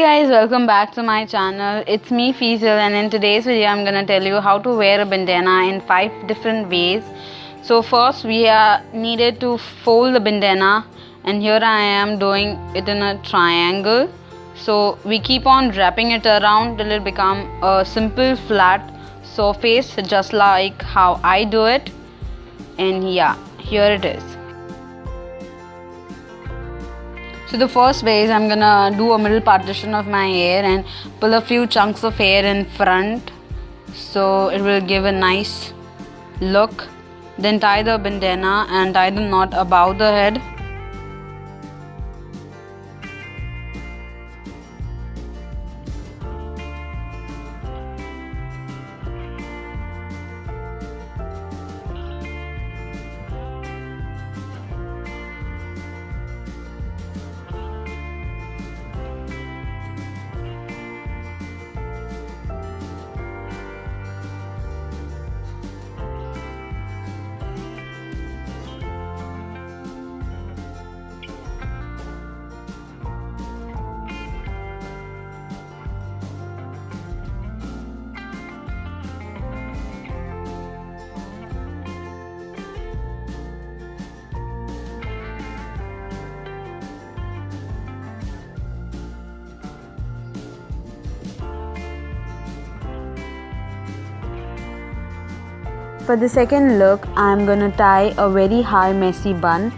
Guys, welcome back to my channel. It's me Fizel, and in today's video I'm gonna tell you how to wear a bandana in 5 different ways. So first we are needed to fold the bandana, and here I am doing it in a triangle. So we keep on wrapping it around till it become a simple flat surface, just like how I do it. And yeah, here it is. So the first way is I'm gonna do a middle partition of my hair and pull a few chunks of hair in front, so it will give a nice look. Then tie the bandana and tie the knot above the head. For the second look, I am gonna tie a very high messy bun,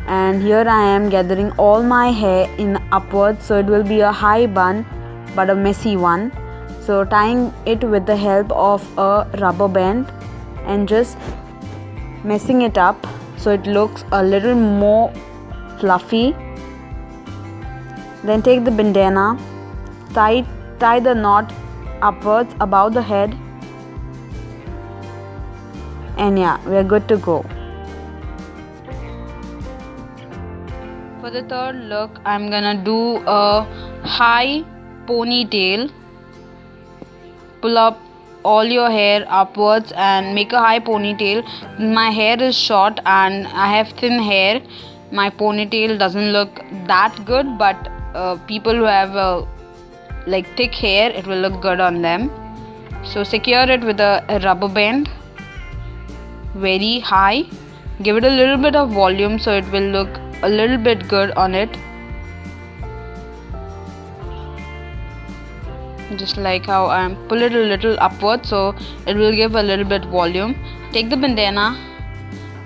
and here I am gathering all my hair in upwards, so it will be a high bun but a messy one. So tying it with the help of a rubber band and just messing it up so it looks a little more fluffy. Then take the bandana, tie the knot upwards above the head, and yeah, we're good to go. For the third look, I'm gonna do a high ponytail. Pull up all your hair upwards and make a high ponytail. My hair is short and I have thin hair. My ponytail doesn't look that good, but people who have like thick hair, it will look good on them. So secure it with a rubber band very high. Give it a little bit of volume so it will look a little bit good on it, just like how I'm pull it a little upward so it will give a little bit volume. Take the bandana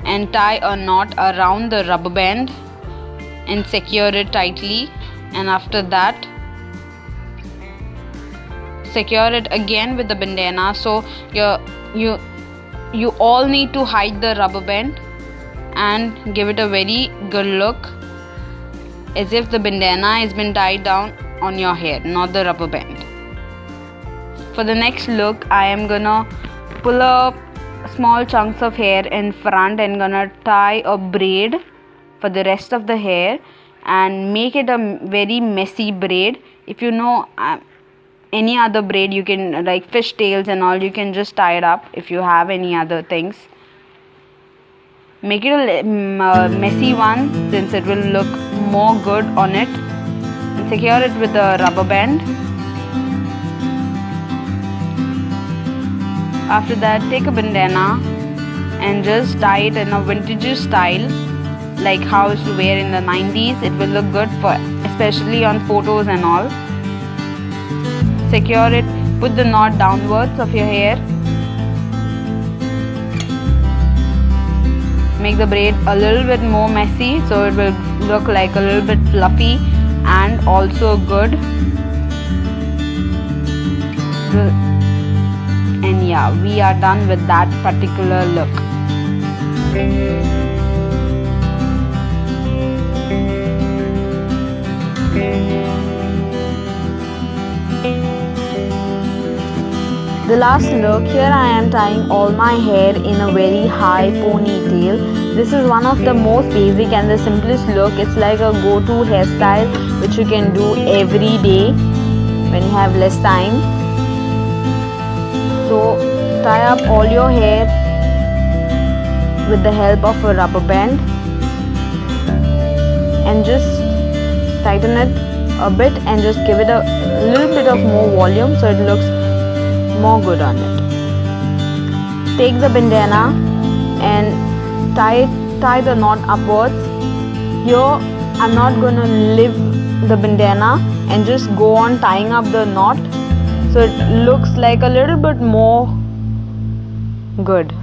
and tie a knot around the rubber band and secure it tightly, and after that secure it again with the bandana. So you all need to hide the rubber band and give it a very good look, as if the bandana has been tied down on your hair, not the rubber band. For the next look, I am gonna pull up small chunks of hair in front and gonna tie a braid for the rest of the hair and make it a very messy braid. If you know any other braid, you can, like fish tails and all, you can just tie it up. If you have any other things, make it a messy one, since it will look more good on it, and secure it with a rubber band. After that, take a bandana and just tie it in a vintage style, like how it's to wear in the 90s. It will look good for especially on photos and all. Secure it, put the knot downwards of your hair. Make the braid a little bit more messy so it will look like a little bit fluffy and also good. And yeah, we are done with that particular look. The last look, here I am tying all my hair in a very high ponytail. This is one of the most basic and the simplest look. It's like a go-to hairstyle which you can do every day when you have less time. So tie up all your hair with the help of a rubber band and just tighten it a bit and just give it a little bit of more volume so it looks more good on it. Take the bandana and tie the knot upwards. Here I'm not gonna leave the bandana and just go on tying up the knot so it looks like a little bit more good.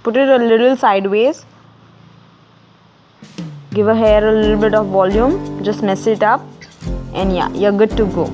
Put it a little sideways. Give a hair a little bit of volume. Just mess it up and yeah, you're good to go.